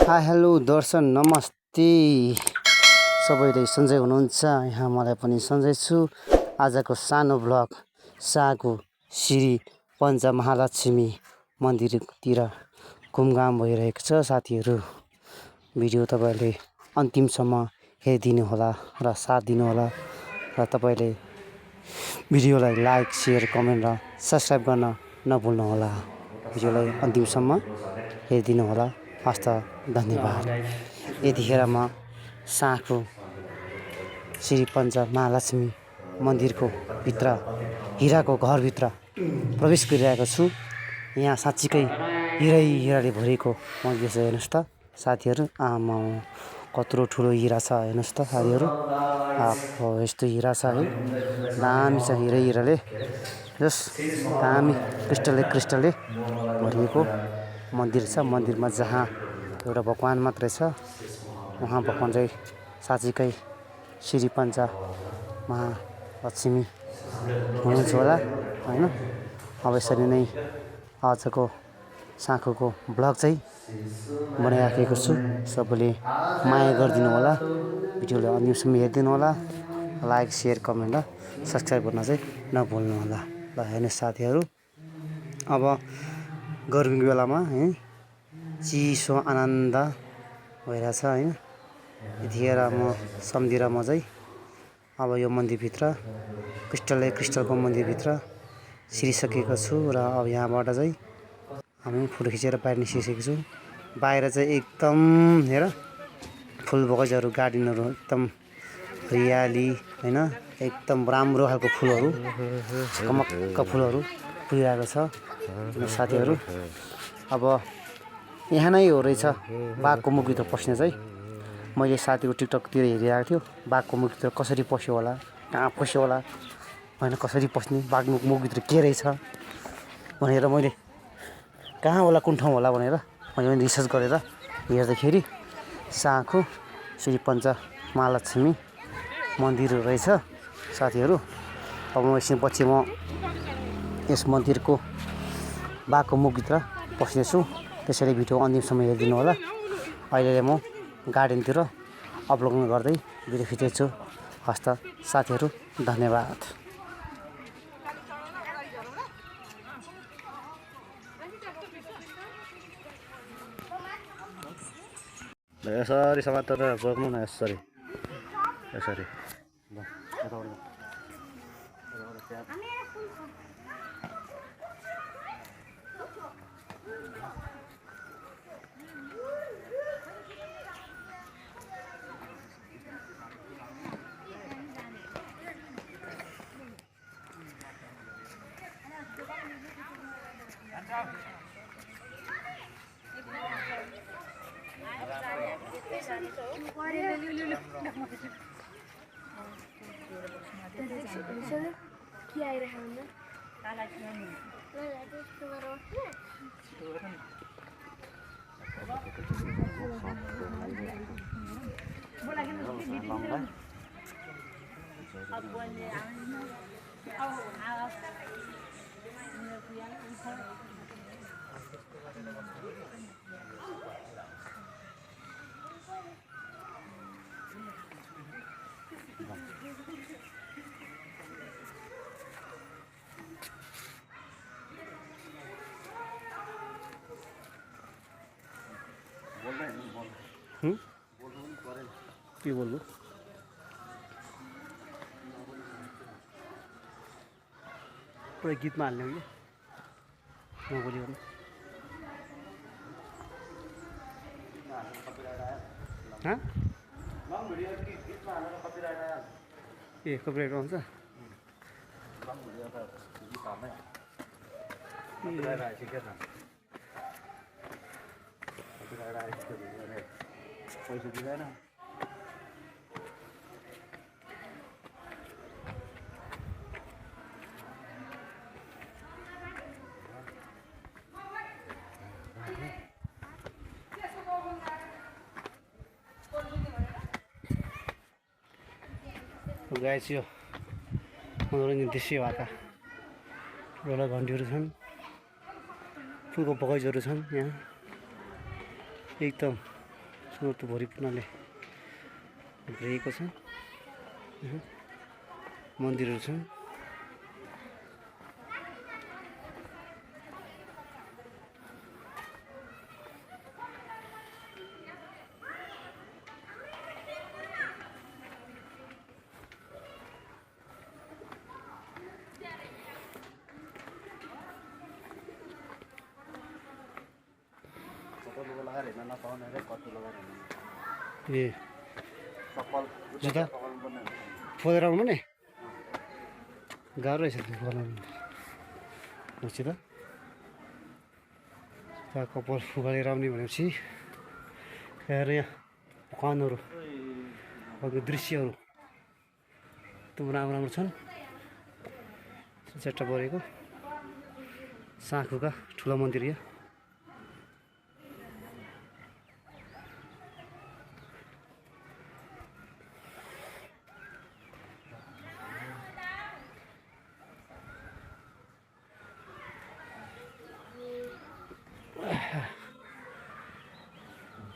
Hi hello दर्शन नमस्ते सबैले सन्चै हुनुहुन्छ। यहाँ मलाई पनि सन्चै छु। आजको सानो ब्लग शाहको श्री पञ्चमहालक्ष्मी मन्दिरतिर घुमघाम भइरहेको छ साथीहरू। भिडियो तपाईले अन्तिमसम्म हेरिदिनु होला र साथ दिनु होला र तपाईले भिडियोलाई लाइक शेयर कमेन्ट र सब्स्क्राइब गर्न नभुल्नु होला। भिडियोलाई अन्तिमसम्म हेरिदिनु होला। हस्त धन्यवाद। यतिखेर म शाहको श्री पञ्चमहालक्ष्मी मन्दिरको भित्र हिराको घरभित्र प्रवेश गरिरहेको छु। यहाँ साँच्चीकै हिराले भरिएको मन्दिर छ। हेर्नुहोस् त साथीहरू, आमा कत्रो ठुलो हिरा छ हेर्नुहोस् त साथीहरू। यस्तो हिरा छ है, दामी छ हिराले। जस दामी क्रिस्टलले भरिएको मन्दिर छ। मन्दिरमा जहाँ एउटा भगवान मात्रै छ, उहाँ भगवान चाहिँ साँच्चीकै श्री पञ्चमहालक्ष्मी हुनुहुन्छ होला हैन। अब यसरी नै आजको शाहको ब्लग चाहिँ बनाइराखेको छु। सबैले माया गरिदिनु होला। भिडियोलाई अन्तिमसम्म हेरिदिनु होला। लाइक शेयर कमेन्ट र सब्स्क्राइब गर्न चाहिँ नभुल्नु होला। ल हेर्नुहोस् साथीहरू, अब गर्मीको बेलामा है चिसो आनन्द भइरहेछ हैन। यतिखेर म सम्झिएर म चाहिँ अब यो मन्दिरभित्र क्रिस्टलको मन्दिरभित्र छिरिसकेको छु र अब यहाँबाट चाहिँ हामी फोटो खिचेर बाहिर निस्किसकेको छु। बाहिर चाहिँ एकदम हेर फुल बगैँचाहरू गार्डनहरू एकदम हरियाली हैन। एकदम राम्रो खालको फुलहरू कमक्क फुलहरू फुलिरहेको छ साथीहरू। अब यहाँ नै हो रहेछ बाघको मुखभित्र पस्ने चाहिँ। मैले साथीको टिकटकतिर हेरिरहेको थियो, बाघको मुखभित्र कसरी पस्यो होला, कहाँ पस्यो होला होइन, कसरी पस्ने, बाघको मुखभित्र के रहेछ भनेर मैले कहाँ होला कुन ठाउँ होला भनेर मैले रिसर्च गरेर हेर्दाखेरि शाहको श्री पञ्चमहालक्ष्मी मन्दिर रहेछ साथीहरू। अब म एकछिनपछि म यस मन्दिरको बाघको मुखभित्र पस्नेछु। त्यसैले भिडियो अन्तिमसम्म हेरिदिनु होला। अहिले म गार्डनतिर अवलोकन गर्दै भिडियो खिच्दैछु। हस्त साथीहरू, धन्यवाद। यसरी समातेर बोक्नु न, यसरी यसरी के आइरहेको हुन्छ के बोल्नु पुरै गीतमा हाल्ने हो कि नबोलिकन। ए कपिराइट आउँछ। पैसा दिँदैन। गाइस, यो मनोरञ्जन दृश्य भएका ठुला घन्टीहरू छन्, फुलको बगैँचाहरू छन्। यहाँ एकदम स्वर त भरिपूर्णले भरिएको छ मन्दिरहरू छन् ए जुत्ता फोलेर आउनु नि गाह्रो रहेछ त्यो बनाउनु त कपाल फुगालेर आउने भनेपछि हेर यहाँ कानहरू दृश्यहरू एकदम राम्रो राम्रो छन् चट्टा परेको साँखुका ठुलो मन्दिर यहाँ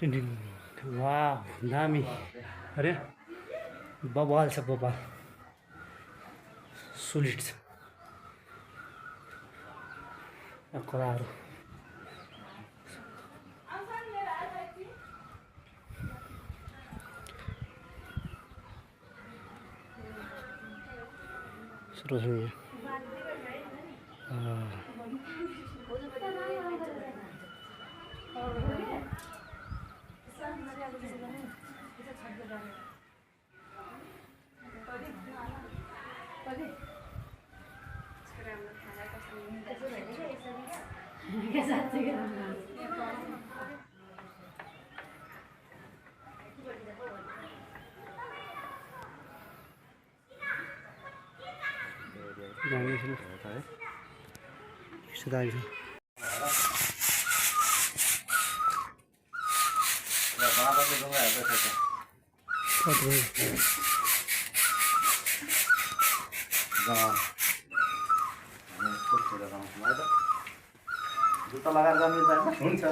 वाह दामी अरे बबाल छ बबाल सुलिट छ कलाहरू सुरु सुधारी जुत्ता लगाएर जानु हुन्छ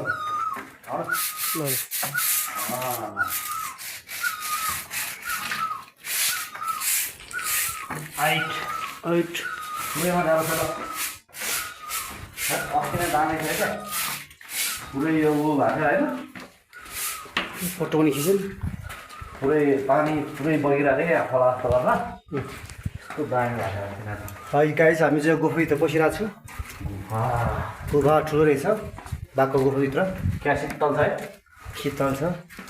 आइट पुरैमा जानु छ अस्ति नै दाने थियो क्या पुरै यो ऊ भएको होइन फोटो पनि खिच्यो नि पुरै पानी पुरै बगिरहेको थियो क्या खोला जस्तो गरेर यस्तो दामी भएको है गाइस हामी चाहिँ गुफाभित्र पसिरहेको छु गुफा ठुलो रहेछ बाघको गुफाभित्र क्या शीतल छ है शीतल छ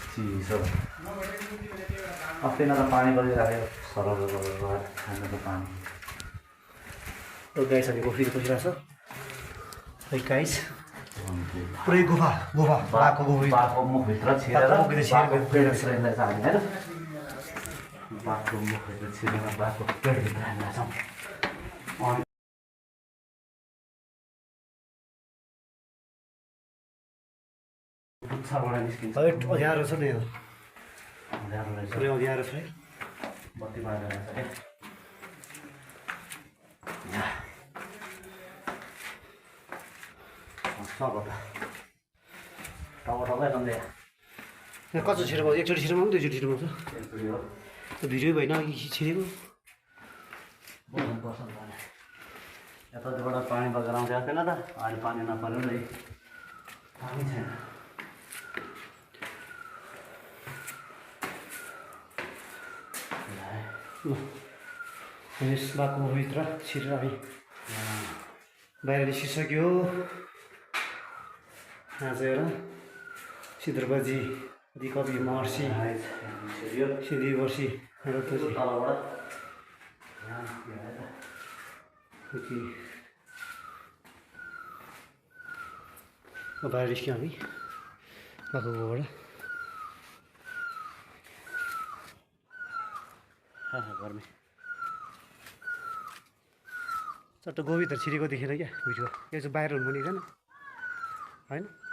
चिसो अस्ति नै त पानी बगिरहेको सरल खानुको पानी गाइस हामी गुफाभित्र पसिरहेको छ है गाइस पुरै गुफा बाघको बाघको मुखभित्र छिरेर पेट छिरिँदैछ हामी होइन बाघको मुखभित्र छिरेर बाघको पेटभित्र हाल्दैछौँ निस्किन्छ अँध्यारो छ नि यो अँध्यारो रहेछ पुरै अँध्यारो छ है बत्ती बालेर रहेछ क्या टमाटर यहाँ कस्तो छिरो एकचोटि छिरो मात्रै दुईचोटि छिरो मात्छ भिडियो भएन अघि छिरेको यताबाट पानी बगेर आउँदै थिएन त अहिले पानी नपऱ्यो नि पानी छैन यस बाघको भित्र छिरेर हामी बाहिर निस्किसक्यो आज एउटा सिद्धरबाजी दिकवि महर्षि सिद्धि वर्षी बाहिर निस्क्यौँ हामी बाघको गोबाट घरमै चट्ट गोभित्र छिरेको देखेर क्या भिडियो यो चाहिँ बाहिर हुनु पनि होइन